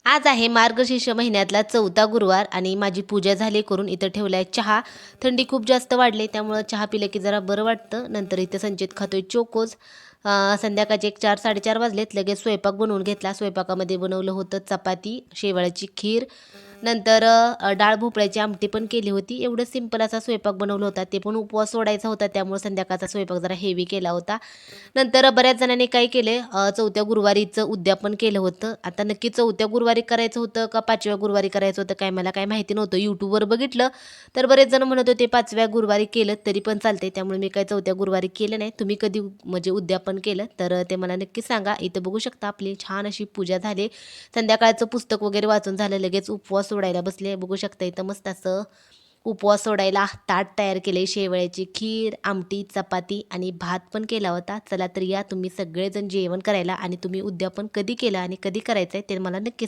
आज आहे मार्गशीर्ष महिन्यातला 4था गुरुवार आणि माझी पूजा झाली करून इथं ठेवला आहे चहा. थंडी खूप जास्त वाढली त्यामुळं चहा पिलं की जरा बरं वाटतं. नंतर इथं संचित खातोय चोकोज. संध्याकाळचे एक 4-4:30 वाजलेत. लगेच स्वयंपाक बनवून घेतला. स्वयंपाकामध्ये बनवलं होतं चपाती, शेवाळ्याची खीर, नंतर डाळ भोपळ्याची आमटी पण केली होती. एवढं सिंपल असा स्वयंपाक बनवला होता. ते पण उपवास सोडायचा होता त्यामुळे संध्याकाळचा स्वयंपाक जरा हेवी केला होता. नंतर बऱ्याच जणांनी काय केले 4थ्या गुरुवारीचं उद्यापन केलं होतं. आता नक्की 4थ्या गुरुवारी करायचं होतं का 5व्या गुरुवारी करायचं होतं काय मला काय माहिती नव्हतं. YouTubeवर बघितलं तर बरेच जण म्हणत होते 5व्या गुरुवारी केलं तरी पण चालते. त्यामुळे मी काय 4थ्या गुरुवारी केलं नाही. तुम्ही कधी म्हणजे उद्यापन केलं तर ते मला नक्की सांगा. इथं बघू शकता आपली छान अशी पूजा झाली. संध्याकाळचं पुस्तक वगैरे वाचून झालं. लगेच उपवास सोडायला बसले. बघू शकता इथं मस्त असं उपवास सोडायला ताट तयार केले. शेवयाची खीर, आमटी, चपाती आणि भात पण केला होता. चला तर या तुम्ही सगळेजण जेवण करायला आणि तुम्ही उद्यापन कधी केलं आणि कधी करायचं आहे ते मला नक्की